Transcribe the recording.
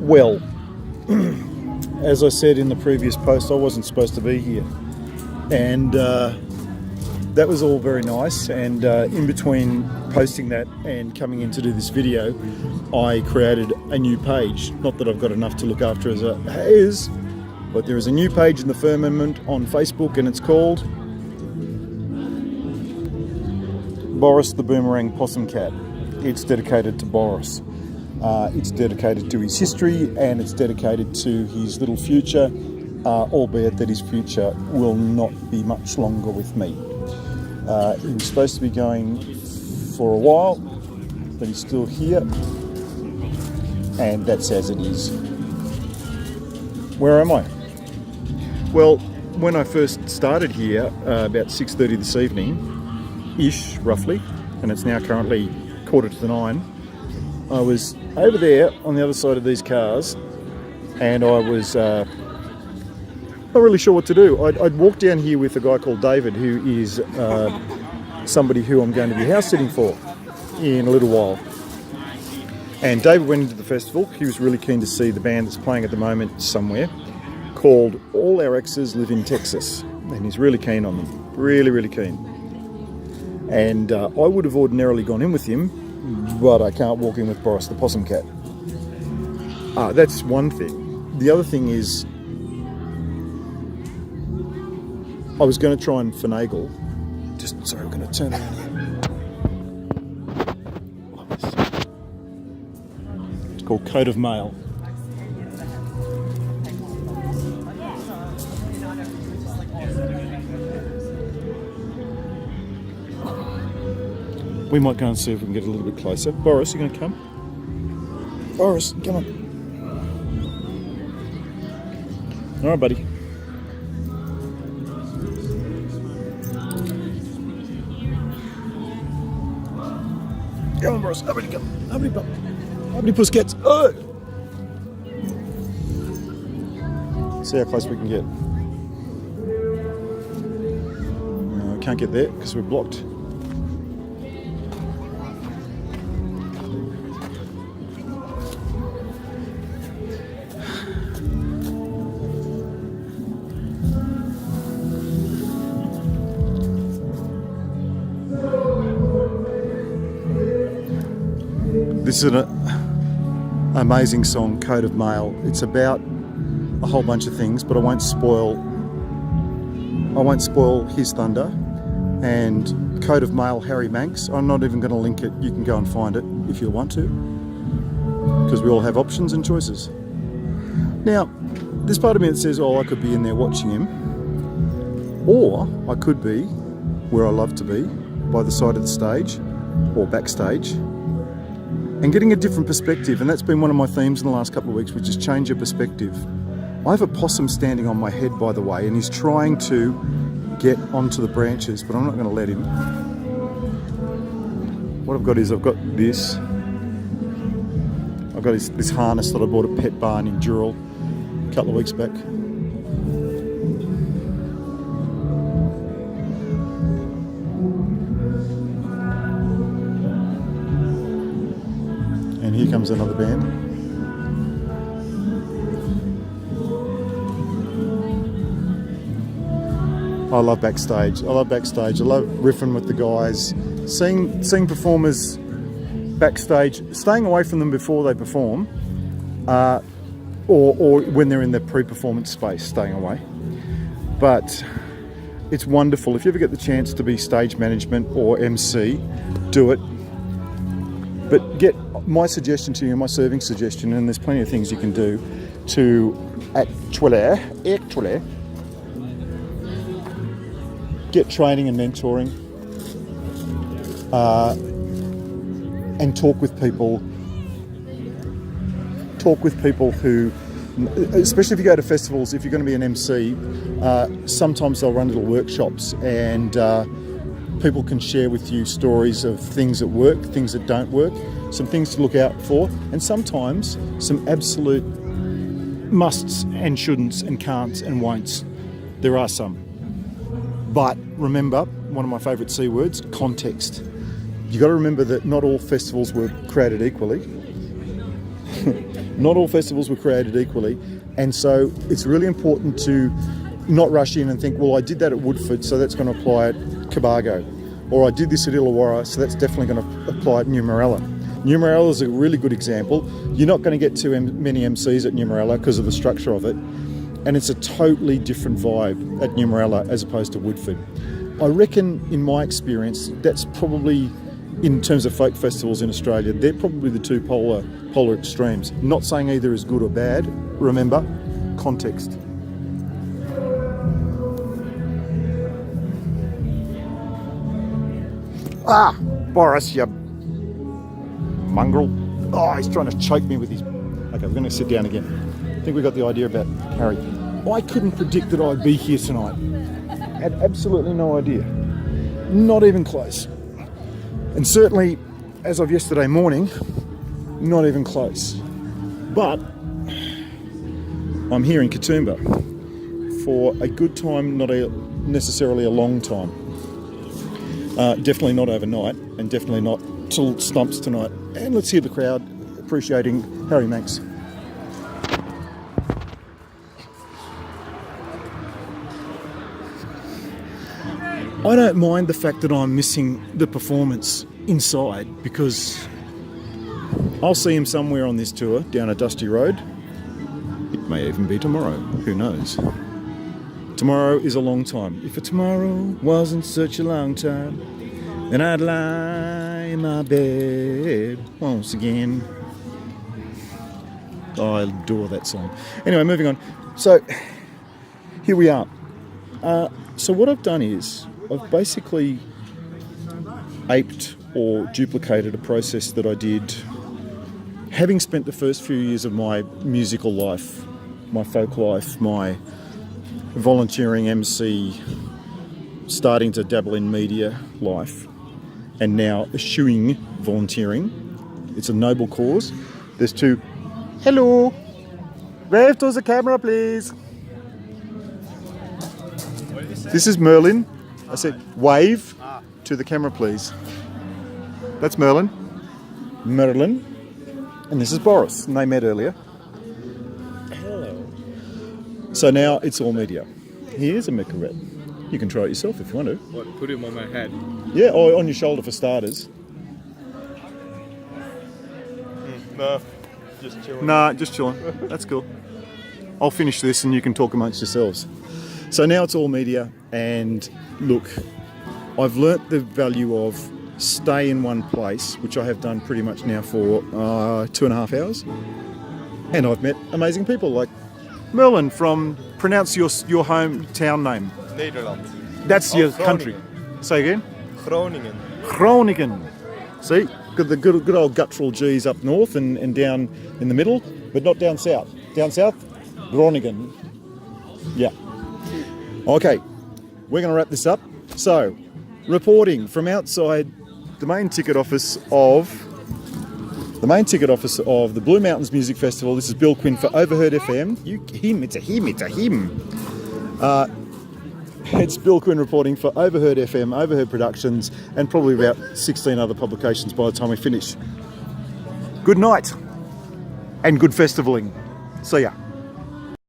Well, as I said in the previous post, I wasn't supposed to be here, and that was all very nice. And in between posting that and coming in to do this video, I created a new page. Not that I've got enough to look after as it is, but there is a new page in the firmament on Facebook, and it's called Boris the Boomerang Possum Cat. It's dedicated to Boris. It's dedicated to his history, and it's dedicated to his little future, albeit that his future will not be much longer with me. He was supposed to be going for a while, but he's still here, and that's as it is. Where am I? Well, when I first started here, about 6:30 this evening-ish, roughly, and it's now currently 8:45, I was over there on the other side of these cars, and I was not really sure what to do. I'd walked down here with a guy called David, who is somebody who I'm going to be house sitting for in a little while. And David went into the festival. He was really keen to see the band that's playing at the moment somewhere, called All Our Exes Live in Texas. And he's really keen on them. Really, really keen. And I would have ordinarily gone in with him, but I can't walk in with Boris the Possum Cat. That's one thing. The other thing is, I was going to try and finagle. Sorry, we're going to turn around here. Like this. It's called Coat of Mail. We might go and see if we can get a little bit closer. Boris, you going to come? Boris, come on. All right, buddy. Come on, Boris. How many pussycats? Oh! See how close we can get. No, we can't get there because we're blocked. This is an amazing song, Coat of Mail. It's about a whole bunch of things, but I won't spoil his thunder. And Coat of Mail, Harry Manx. I'm not even going to link it. You can go and find it if you want to, because we all have options and choices. Now, there's part of me that says, oh, I could be in there watching him, or I could be where I love to be, by the side of the stage or backstage, and getting a different perspective. And that's been one of my themes in the last couple of weeks, which is change your perspective. I have a possum standing on my head, by the way, and he's trying to get onto the branches, but I'm not going to let him. What I've got is, I've got this harness that I bought at Pet Barn in Dural a couple of weeks back. And here comes another band. I love backstage. I love riffing with the guys, seeing performers backstage, staying away from them before they perform, or when they're in their pre-performance space, staying away. But it's wonderful. If you ever get the chance to be stage management or MC, do it. But get my suggestion to you, my serving suggestion, and there's plenty of things you can do to actually get training and mentoring, and talk with people who, especially if you go to festivals, if you're going to be an MC, sometimes they'll run little workshops, and people can share with you stories of things that work, things that don't work, some things to look out for, and sometimes some absolute musts and shouldn'ts and can'ts and won'ts. There are some. But remember, one of my favourite C words, context. You've got to remember that not all festivals were created equally. Not all festivals were created equally, and so it's really important to not rush in and think, well, I did that at Woodford, so that's going to apply at Cobargo, or I did this at Illawarra, so that's definitely going to apply at Numarella. Numarella is a really good example. You're not going to get too many MCs at Numarella because of the structure of it, and it's a totally different vibe at Numarella as opposed to Woodford. I reckon, in my experience, that's probably, in terms of folk festivals in Australia, they're probably the two polar extremes. Not saying either is good or bad. Remember, context. Ah, Boris, you mongrel. Oh, he's trying to choke me with his... Okay, we're going to sit down again. I think we got the idea about Harry. I couldn't predict that I'd be here tonight. Had absolutely no idea. Not even close. And certainly, as of yesterday morning, not even close. But I'm here in Katoomba for a good time, not necessarily a long time. Definitely not overnight, and definitely not till stumps tonight. And let's hear the crowd appreciating Harry Manx. I don't mind the fact that I'm missing the performance inside, because I'll see him somewhere on this tour down a dusty road. It may even be tomorrow, who knows. Tomorrow is a long time. If a tomorrow wasn't such a long time, then I'd lie in my bed once again. Oh, I adore that song. Anyway, moving on. So, here we are. So what I've done is, I've basically aped or duplicated a process that I did having spent the first few years of my musical life, my folk life, my volunteering MC, starting to dabble in media life, and now eschewing volunteering. It's a noble cause. There's two. Hello. Wave to the camera, please. This is Merlin. I said, wave to the camera, please. That's Merlin. Merlin. And this is Boris. And they met earlier. Hello. So now it's all media. Here's a mecha rep. You can try it yourself if you want to. What, put him on my head? Yeah, or on your shoulder for starters. No, just chilling. Nah, just chilling. That's cool. I'll finish this and you can talk amongst yourselves. So now it's all media, and look, I've learnt the value of stay in one place, which I have done pretty much now for 2.5 hours. And I've met amazing people like Merlin from, pronounce your hometown name. Nederland. That's your Groningen. country. Say again? Groningen. Groningen. See, the good old guttural G's up north and down in the middle, but not down south. Down south, Groningen. Yeah. Okay, we're going to wrap this up. So, reporting from outside the main ticket office of the Blue Mountains Music Festival. This is Bill Quinn for Overheard FM. It's a him. It's Bill Quinn reporting for Overheard FM, Overheard Productions, and probably about 16 other publications by the time we finish. Good night, and good festivaling. See ya.